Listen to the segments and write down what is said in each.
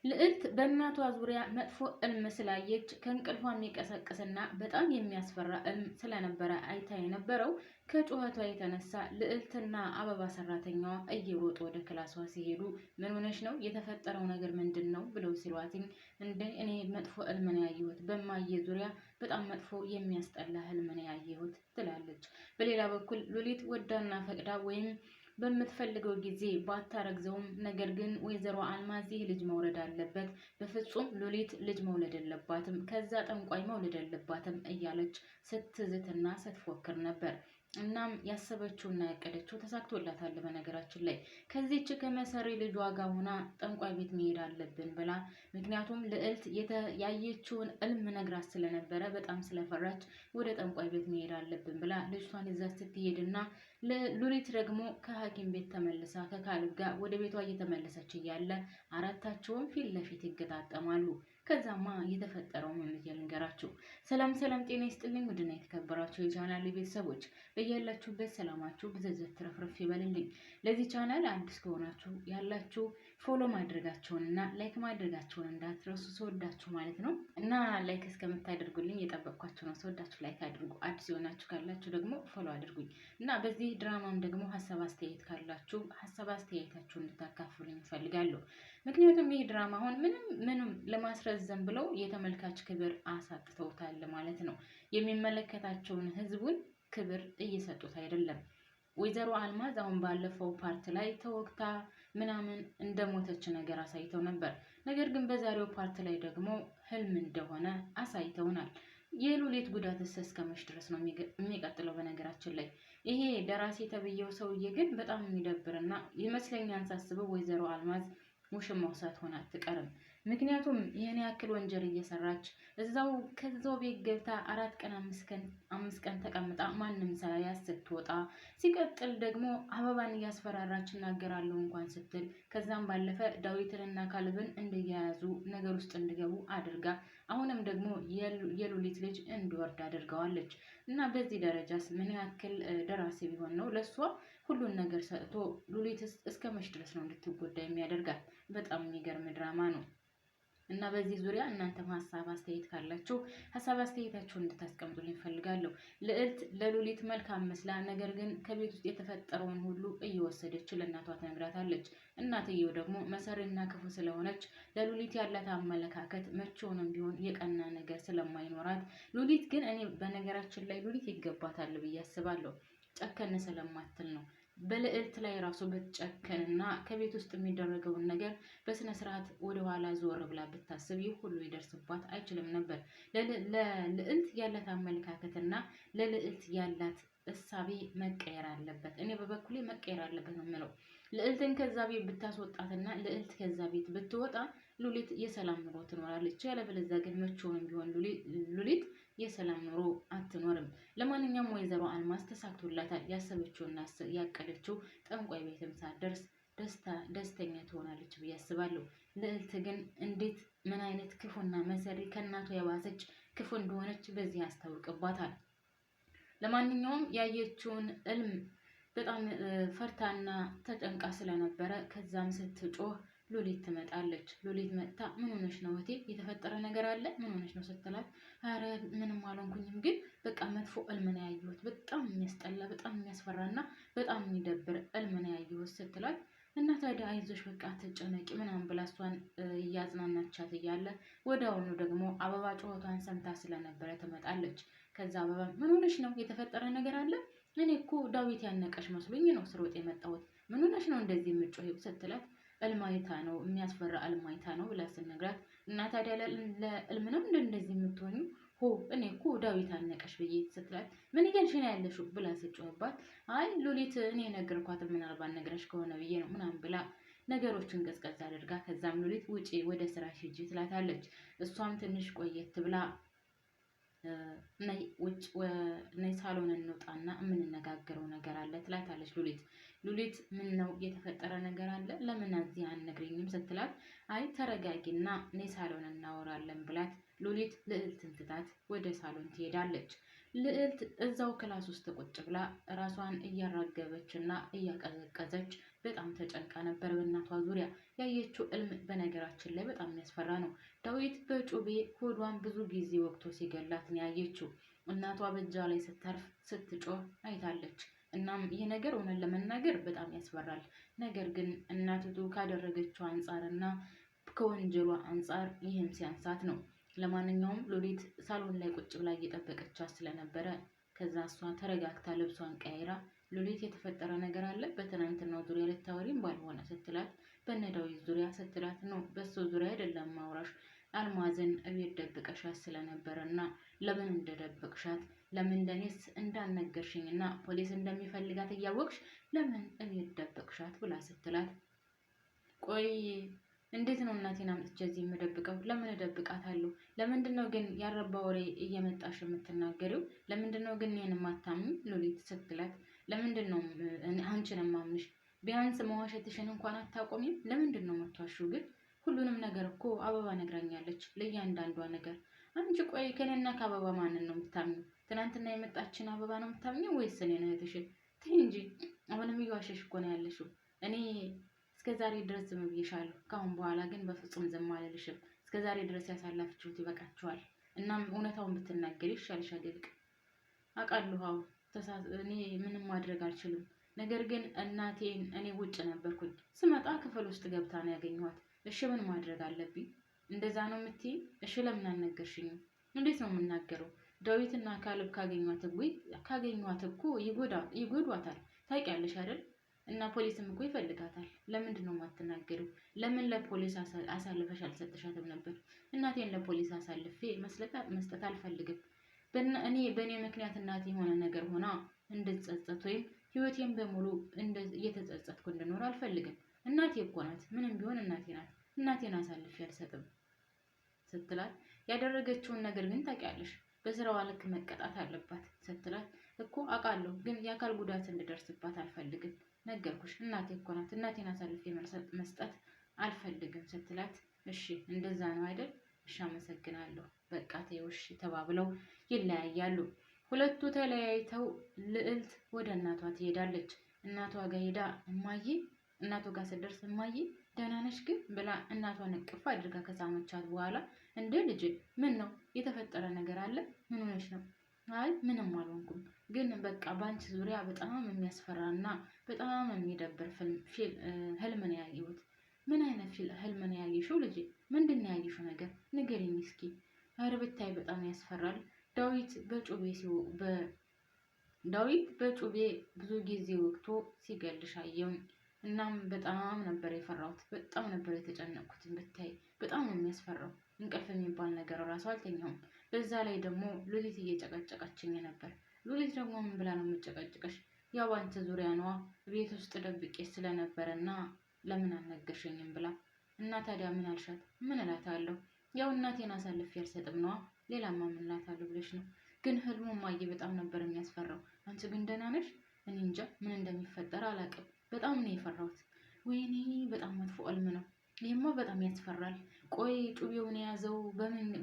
ልዕልት በእናቷ ዙሪያ መጥፎ እልም ስላየች ከእንቅልፏ የሚቀሰቅስና በጣም የሚያስፈራ እልም ስለነበረ አይታ የነበረው ከጩኸቷ የተነሳ ልዕልትና አበባ ሰራተኛዋ እየሮጡ ወደ ክላሷ ሲሄዱ ምን ሆነሽ ነው? የተፈጠረው ነገር ምንድን ነው? ብለው ሲሏትኝ እንደ እኔ መጥፎ እልም ነው ያየሁት፣ በማየ ዙሪያ በጣም መጥፎ የሚያስጠላ ህልም ነው ያየሁት ትላለች። በሌላ በኩል ሉሊት ወዳና ፈቅዳ ወይም በምትፈልገው ጊዜ ባታረግዘውም ነገር ግን ወይዘሮ አልማዝ ይህ ልጅ መውለድ አለበት፣ በፍጹም ሉሊት ልጅ መውለድ የለባትም፣ ከዛ ጠንቋይ መውለድ የለባትም እያለች ስትዝትና ስትፎክር ነበር። እናም ያሰበችውና ያቀደችው ተሳክቶላታል። በነገራችን ላይ ከዚህች ከመሰሪ ልጇ ጋር ሆና ጠንቋይ ቤት መሄድ አለብን ብላ፣ ምክንያቱም ልዕልት ያየችውን እልም ነግራት ስለነበረ በጣም ስለፈራች ወደ ጠንቋይ ቤት መሄድ አለብን ብላ ልጅቷን ይዛ ስትሄድና ሉሊት ደግሞ ከሐኪም ቤት ተመልሳ ከካልብ ጋር ወደ ቤቷ እየተመለሰች እያለ አራታቸውም ፊት ለፊት ይገጣጠማሉ። ከዛማ የተፈጠረው ምን ልንገራችሁ። ሰላም ሰላም፣ ጤና ይስጥልኝ ውድና የተከበራችሁ የቻናል ቤተሰቦች በያላችሁበት ሰላማችሁ ብዝዝት ትረፍረፍ ይበልልኝ። ለዚህ ቻናል አዲስ ከሆናችሁ ያላችሁ ፎሎ ማድረጋችሁንና ላይክ ማድረጋችሁን እንዳትረሱ፣ ስወዳችሁ ማለት ነው። እና ላይክ እስከምታደርጉልኝ የጠበቅኳችሁ ነው። ስወዳችሁ ላይክ አድርጉ፣ አዲስ የሆናችሁ ካላችሁ ደግሞ ፎሎ አድርጉኝ። እና በዚህ ድራማም ደግሞ ሀሳብ አስተያየት ካላችሁ ሀሳብ አስተያየታችሁን እንድታካፍሉኝ እፈልጋለሁ። ምክንያቱም ይህ ድራማ አሁን ምንም ለማስረዘም ብለው የተመልካች ክብር አሳጥተውታል ማለት ነው። የሚመለከታቸውን ህዝቡን ክብር እየሰጡት አይደለም። ወይዘሮ አልማዝ አሁን ባለፈው ፓርት ላይ ተወግታ ምናምን እንደሞተች ነገር አሳይተው ነበር። ነገር ግን በዛሬው ፓርት ላይ ደግሞ ህልም እንደሆነ አሳይተውናል። የሉሊት ጉዳትስ እስከመች ድረስ ነው የሚቀጥለው? በነገራችን ላይ ይሄ ደራሲ ተብዬው ሰውዬ ግን በጣም የሚደብርና ይመስለኛል ሳስበው ወይዘሮ አልማዝ ውሽማው ሳትሆን አትቀርም። ምክንያቱም ይህን ያክል ወንጀል እየሰራች ከዛው ቤት ገብታ 4 ቀን 5 ቀን ተቀምጣ ማንም ሳያያት ስትወጣ፣ ሲቀጥል ደግሞ አበባን እያስፈራራች እናገራለሁ እንኳን ስትል፣ ከዛም ባለፈ ዳዊትንና ካልብን እንደያያዙ ነገር ውስጥ እንዲገቡ አድርጋ አሁንም ደግሞ የሉሊት ልጅ እንዲወርድ አድርገዋለች። እና በዚህ ደረጃስ ምን ያክል ደራሲ ቢሆን ነው ለሷ ሁሉን ነገር ሰጥቶ ሉሊት እስከ መች ድረስ ነው እንድትጎዳ የሚያደርጋት? በጣም የሚገርም ድራማ ነው። እና በዚህ ዙሪያ እናንተም ሀሳብ አስተያየት ካላችሁ ሀሳብ አስተያየታችሁን እንድታስቀምጡልኝ እፈልጋለሁ። ልዕልት ለሉሊት መልካም መስላ ነገር ግን ከቤት ውስጥ የተፈጠረውን ሁሉ እየወሰደች ለእናቷ ትነግራታለች። እናትየው ደግሞ መሰሪና ክፉ ስለሆነች ለሉሊት ያላት አመለካከት መቼውንም ቢሆን የቀና ነገር ስለማይኖራት፣ ሉሊት ግን እኔ በነገራችን ላይ ሉሊት ይገባታል ብዬ አስባለሁ። ጨከን ስለማትል ነው። በልዕልት ላይ ራሱ ብትጨከንና ከቤት ውስጥ የሚደረገውን ነገር በስነ ስርዓት ወደ ኋላ ዞር ብላ ብታስብ ይህ ሁሉ ይደርስባት አይችልም ነበር። ለልዕልት ያላት አመለካከትና ለልዕልት ያላት እሳቤ መቀየር አለበት። እኔ በበኩሌ መቀየር አለበት ነው የምለው። ልዕልትን ከዛ ቤት ብታስወጣትና ልዕልት ከዛ ቤት ብትወጣ ሉሊት የሰላም ኑሮ ትኖራለች። ያለበለዚያ ግን መቼውንም ቢሆን ሉሊት የሰላም ኑሮ አትኖርም። ለማንኛውም ወይዘሮ አልማዝ ተሳክቶላታል። ያሰበችውና ያቀደችው ጠንቋይ ቤትም ሳትደርስ ደስተኛ ትሆናለች ብዬ አስባለሁ። ልዕልት ግን እንዴት ምን አይነት ክፉና መሰሪ ከእናቷ የባሰች ክፉ እንደሆነች በዚህ ያስታውቅባታል። ለማንኛውም ያየችውን እልም በጣም ፈርታና ተጨንቃ ስለነበረ ከዛም ስትጮህ ሉሊት ትመጣለች። ሉሊት መጥታ ምን ሆነሽ ነው እህቴ? የተፈጠረ ነገር አለ? ምን ሆነሽ ነው ስትላት፣ አረ ምንም አልሆንኩኝም፣ ግን በቃ መጥፎ እልም ነው ያየሁት፣ በጣም የሚያስጠላ በጣም የሚያስፈራና በጣም የሚደብር እልም ነው ያየሁት ስትላት፣ እና ታዲያ አይዞሽ በቃ አትጨነቂ ምናምን ብላ እሷን እያጽናናቻት እያለ ወዲያውኑ ደግሞ አበባ ጩኸቷን ሰምታ ስለነበረ ትመጣለች። ከዛ አበባ ምን ሆነሽ ነው? የተፈጠረ ነገር አለ? እኔ እኮ ዳዊት ያነቀሽ መስሎኝ ነው ስሮጥ የመጣሁት። ምን ሆነሽ ነው እንደዚህ የምትጮሂው? ስትላት፣ እልማይታ ነው የሚያስፈራ እልማይታ ነው ብላ ስነግራት፣ እና ታዲያ ለእልም ነው እንደዚህ የምትሆኙ? ሆ እኔ እኮ ዳዊት አነቀሽ ብዬ ስትላት፣ ምን እያልሽ ነው ያለሽው ብላ ስትጮህባት፣ አይ ሉሊት እኔ ነገርኳት ምናልባት ነግረሽ ከሆነ ብዬ ነው ምናምን ብላ ነገሮችን ቀዝቀዝ አድርጋ፣ ከዛም ሉሊት ውጪ ወደ ስራ ሂጂ ትላታለች። እሷም ትንሽ ቆየት ብላ ነይ ሳሎን እንውጣና የምንነጋገረው ነገር አለ ትላታለች ሉሊት ምን ነው የተፈጠረ ነገር አለ? ለምን እዚህ አትነግሪኝም? ስትላት፣ አይ ተረጋጊና ነይ ሳሎን እናወራለን ብላት ሉሊት ልዕልትን ትታት ወደ ሳሎን ትሄዳለች። ልዕልት እዛው ክላስ ውስጥ ቁጭ ብላ ራሷን እያራገበችና እያቀዘቀዘች በጣም ተጨንቃ ነበር። በእናቷ ዙሪያ ያየችው እልም በነገራችን ላይ በጣም የሚያስፈራ ነው። ዳዊት በጩቤ ሆዷን ብዙ ጊዜ ወቅቶ ሲገላት ነው ያየችው። እናቷ በእጇ ላይ ስታርፍ ስትጮህ አይታለች። እናም ይህ ነገር እውነት ለመናገር በጣም ያስፈራል። ነገር ግን እናቲቱ ካደረገችው አንጻርና ከወንጀሏ አንጻር ይህም ሲያንሳት ነው። ለማንኛውም ሉሊት ሳሎን ላይ ቁጭ ብላ እየጠበቀቻት ስለነበረ ከዛ እሷ ተረጋግታ ልብሷን ቀይራ ሉሊት የተፈጠረ ነገር አለ በትናንትናው ዙሪያ ልታወሪም ባልሆነ ስትላት በነ ዳዊት ዙሪያ ስትላት ነው በሱ ዙሪያ አይደለም ማውራሽ አልማዝን እቤት ደብቀሻት ስለነበረና ለምን እንደደበቅሻት ለምን ለኔስ እንዳልነገርሽኝና ፖሊስ እንደሚፈልጋት እያወቅሽ ለምን እቤት ደበቅሻት ብላ ስትላት ቆይ እንዴት ነው እናቴን አምጥቼ እዚህ የምደብቀው? ለምን እደብቃታለሁ? ለምንድን ነው ግን ያረባ ወሬ እየመጣሽ የምትናገሪው? ለምንድን ነው ግን እኔን የማታምኝ? ሉሊት ስትላት ለምንድን ነው አንቺን የማምንሽ? ቢያንስ መዋሸትሽን እንኳን አታቆሚም? ለምንድን ነው የምትዋሺው ግን? ሁሉንም ነገር እኮ አበባ ነግራኛለች፣ ለእያንዳንዷ ነገር። አንቺ ቆይ ከኔና ከአበባ ማንን ነው የምታምኚው? ትናንትና የመጣችን አበባ ነው የምታምኚው ወይስ እኔን እህትሽን? ተይ እንጂ አሁንም እየዋሸሽ እኮ ነው ያለሽው። እኔ እስከ ዛሬ ድረስ ዝም ብዬሻለሁ። ከአሁን በኋላ ግን በፍጹም ዝም አልልሽም። እስከ ዛሬ ድረስ ያሳለፋችሁት ይበቃችኋል። እናም እውነታውን ብትናገሪ ይሻልሻል ይልቅ። አውቃለሁ እኔ ምንም ማድረግ አልችልም። ነገር ግን እናቴን እኔ ውጭ ነበርኩኝ። ስመጣ ክፍል ውስጥ ገብታ ነው ያገኘኋት። እሺ ምን ማድረግ አለብኝ? እንደዛ ነው የምትይኝ? እሺ ለምን አልነገርሽኝም? እንዴት ነው የምናገረው? ዳዊትና ካሌብ ካገኟት እኮ ይጎዷታል። ታውቂያለሽ አይደል? እና ፖሊስም እኮ ይፈልጋታል። ለምንድን ነው የማትናገሪው? ለምን ለፖሊስ አሳልፈሽ አልሰጥሻትም ነበር? እናቴን ለፖሊስ አሳልፌ መስጠት አልፈልግም። በእኔ ምክንያት እናቴ የሆነ ነገር ሆና እንድትጸጸት ወይም ህይወቴን በሙሉ እየተጸጸትኩ እንድኖር አልፈልግም። እናቴ እኮ ናት፣ ምንም ቢሆን እናቴ ናት። እናቴን አሳልፌ አልሰጥም ስትላት ያደረገችውን ነገር ግን ታውቂያለሽ፣ በስራዋ ልክ መቀጣት አለባት ስትላት እኮ አውቃለሁ፣ ግን የአካል ጉዳት እንድደርስባት አልፈልግም። ነገርኩሽ፣ እናቴ እኮ ናት። እናቴን አሳልፌ መስጠት አልፈልግም ስትላት እሺ እንደዛ ነው አይደል? እሺ አመሰግናለሁ፣ በቃ ተይው እሺ ተባብለው ይለያያሉ። ሁለቱ ተለያይተው ልዕልት ወደ እናቷ ትሄዳለች። እናቷ ጋር ሄዳ እማዬ እናቷ ጋር ስትደርስ እማዬ ደህና ነሽ ግን ብላ እናቷን እቅፍ አድርጋ ከሳመቻት በኋላ እንደ ልጅ ምን ነው የተፈጠረ ነገር አለ? ምን ሆነሽ ነው? አይ ምንም አልሆንኩም፣ ግን በቃ በአንቺ ዙሪያ በጣም የሚያስፈራና በጣም የሚደብር ህልም ነው ያየሁት። ምን አይነት ህልም ነው ያየሽው ልጄ? ምንድን ነው ያየሽው ነገር ንገሪኝ እስኪ። ኧረ ብታይ በጣም ያስፈራል። ዳዊት በጩቤ ብዙ ጊዜ ወቅቶ ሲገልሽ አየሁኝ። እናም በጣም ነበር የፈራሁት፣ በጣም ነበር የተጨነቅኩት። ብታይ በጣም ነው የሚያስፈራው። እንቅልፍ የሚባል ነገር እራሱ አልተኛውም። በዛ ላይ ደግሞ ሉሊት እየጨቀጨቀችኝ ነበር። ሉሊት ደግሞ ምን ብላ ነው የምጨቀጭቀሽ? ያው አንተ ዙሪያ ነዋ ቤት ውስጥ ደብቄ ስለነበረና ለምን አልነገርሽኝም ብላ። እና ታዲያ ምን አልሻት? ምን እላታለሁ? ያው እናቴን አሳልፌ አልሰጥም ነዋ። ሌላማ ምን እላታለሁ ብለሽ ነው? ግን ህልሙ ማየ በጣም ነበር የሚያስፈራው። አንቺ ግን ደህና ነሽ? እኔ እንጃ ምን እንደሚፈጠር አላውቅም። በጣም ነው የፈራሁት። ወይኔ በጣም መጥፎ ህልም ነው። ይህማ በጣም ያስፈራል። ቆይ ጩቤውን የያዘው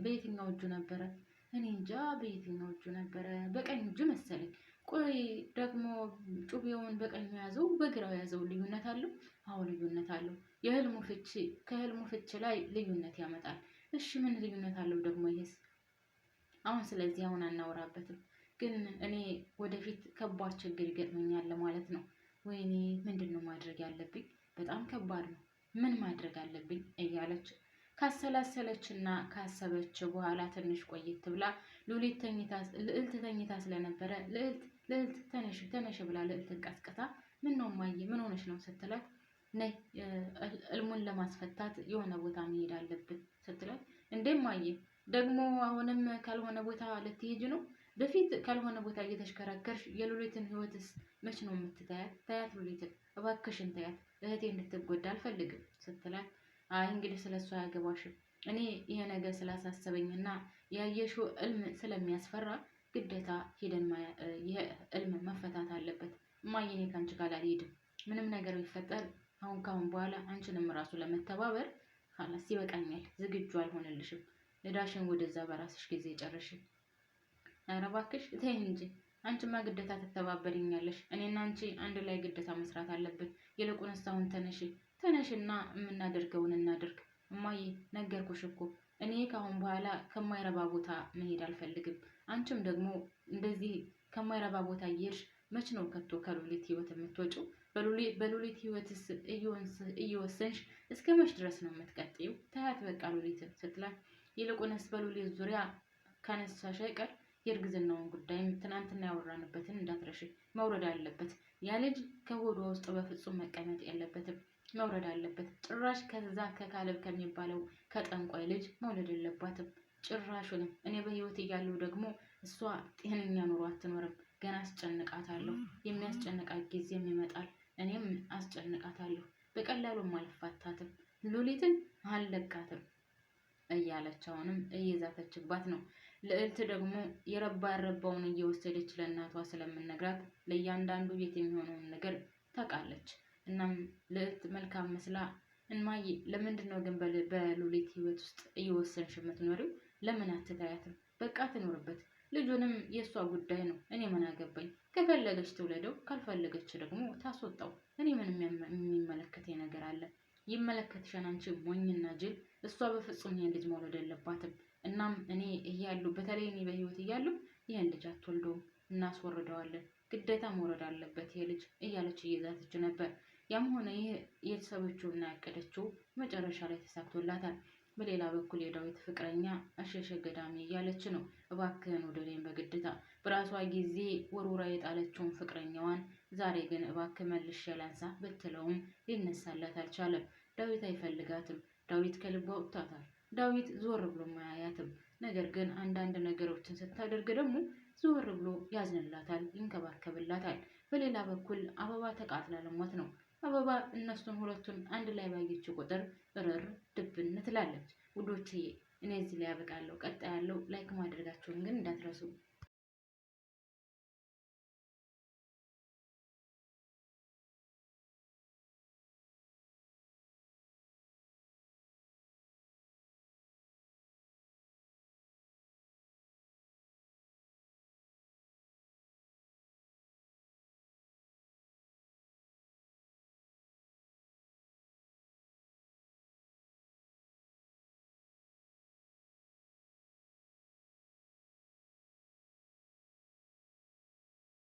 በየትኛው እጁ ነበረ? እኔ እንጃ በየትኛው እጁ ነበረ። በቀኝ እጁ መሰለኝ። ቆይ ደግሞ ጩቤውን በቀኙ የያዘው በግራው የያዘው ልዩነት አለው? አዎ ልዩነት አለው። ከህልሙ ፍቺ ላይ ልዩነት ያመጣል። እሺ ምን ልዩነት አለው ደግሞ ይሄስ? ስለዚህ አሁን አናወራበትም። ግን እኔ ወደፊት ከባድ ችግር ይገጥመኛል ማለት ነው። ወይኔ ምንድን ነው ማድረግ ያለብኝ? በጣም ከባድ ነው። ምን ማድረግ አለብኝ እያለች ካሰላሰለችና ካሰበች በኋላ ትንሽ ቆየት ብላ ልዕልት ተኝታ ስለነበረ ልዕልት ተነሽ ብላ ልዕልትን ቀስቅሳ ምን ነው እማዬ ምን ሆነሽ ነው ስትላት ነይ ህልሙን ለማስፈታት የሆነ ቦታ መሄድ አለብን ስትላት እንዴ እማዬ ደግሞ አሁንም ካልሆነ ቦታ ልትሄጂ ነው? በፊት ካልሆነ ቦታ እየተሽከረከርሽ የሉሊትን ህይወትስ መች ነው የምትታያት? ታያት ሉሊትን እባክሽን ታያት፣ እህቴ እንድትጎዳ አልፈልግም ስትላት አይ እንግዲህ ስለሷ አያገባሽም። እኔ ይሄ ነገር ስላሳሰበኝና ያየሽው ህልም ስለሚያስፈራ ግዴታ ሄደን ይሄ ህልም መፈታት አለበት። እማዬ እኔ ከአንቺ ጋር አልሄድም። ምንም ነገር ቢፈጠር ካሁን በኋላ አንቺንም ራሱ ለመተባበር ይበቃኛል። ዝግጁ አልሆነልሽም። እዳሽን ወደዛ በራስሽ ጊዜ ጨርሽ ኧረ እባክሽ ተይ እንጂ አንቺማ ግዴታ ትተባበሪኛለሽ። እኔና አንቺ አንድ ላይ ግዴታ መስራት አለብን። ይልቁንስ አሁን ተነሽና የምናደርገውን እናድርግ። እማዬ ነገርኩሽ እኮ እኔ ከአሁን በኋላ ከማይረባ ቦታ መሄድ አልፈልግም። አንቺም ደግሞ እንደዚህ ከማይረባ ቦታ እየሄድሽ መች ነው ከቶ ከሉሊት ህይወት የምትወጪው? በሉሊት ህይወትስ እየወሰንሽ እስከ መች ድረስ ነው የምትቀጥይው? ታያት በቃ ሉሊት ስትላት፣ ይልቁንስ በሉሊት ዙሪያ ካነሳሽ አይቀር የእርግዝናውን ጉዳይም ትናንትና ያወራንበትን እንዳትረሽ። መውረድ አለበት። ያ ልጅ ከሆዷ ውስጥ በፍጹም መቀመጥ የለበትም፣ መውረድ አለበት። ጭራሽ ከዛ ከካለብ ከሚባለው ከጠንቋይ ልጅ መውለድ የለባትም ጭራሹንም። እኔ በህይወት እያለሁ ደግሞ እሷ ጤነኛ ኑሮ አትኖርም። ገና አስጨንቃታለሁ። የሚያስጨንቃት ጊዜም ይመጣል። እኔም አስጨንቃታለሁ። በቀላሉም አልፋታትም። ሉሊትን አልለቃትም እያለች አሁንም እየዛተችባት ነው። ልዕልት ደግሞ የረባ ያረባውን እየወሰደች ለእናቷ ስለምነግራት ለእያንዳንዱ ቤት የሚሆነውን ነገር ታውቃለች። እናም ልዕልት መልካም መስላ እማዬ ለምንድን ነው ግን በሉሊት ህይወት ውስጥ እየወሰንሽ የምትኖሪው? ለምን አትታያትም? በቃ ትኖርበት። ልጁንም የእሷ ጉዳይ ነው። እኔ ምን አገባኝ? ከፈለገች ትውለደው፣ ካልፈለገች ደግሞ ታስወጣው። እኔ ምንም የሚመለከተኝ ነገር አለ? ይመለከትሻል አንቺ ሞኝና ጅል። እሷ በፍጹም ይሄን ልጅ መውለድ የለባትም። እናም እኔ እያለሁ በተለይ እኔ በህይወት እያለሁ ይህን ልጅ አትወልደውም፣ እናስወርደዋለን። ግዴታ መውረድ አለበት ይሄ ልጅ እያለች እየዛተች ነበር። ያም ሆነ ይህ የተሰበችውና ያቀደችው መጨረሻ ላይ ተሳክቶላታል። በሌላ በኩል የዳዊት ፍቅረኛ አሸሸ ገዳሜ እያለች ነው። እባክህን ውደደኝ በግድታ በራሷ ጊዜ ወርውራ የጣለችውን ፍቅረኛዋን ዛሬ ግን እባክህ መልሼ ላንሳ ብትለውም ሊነሳላት አልቻለም። ዳዊት አይፈልጋትም። ዳዊት ከልቧ ወጥቷታል። ዳዊት ዞር ብሎ ማያያትም። ነገር ግን አንዳንድ ነገሮችን ስታደርግ ደግሞ ዞር ብሎ ያዝንላታል፣ ይንከባከብላታል። በሌላ በኩል አበባ ተቃጥላ ለሞት ነው። አበባ እነሱን ሁለቱን አንድ ላይ ባየችው ቁጥር እርር ድብን ትላለች። ውዶችዬ እኔ እዚህ ላይ ያበቃለሁ። ቀጣይ ያለው ላይክ ማድረጋችሁን ግን እንዳትረሱ።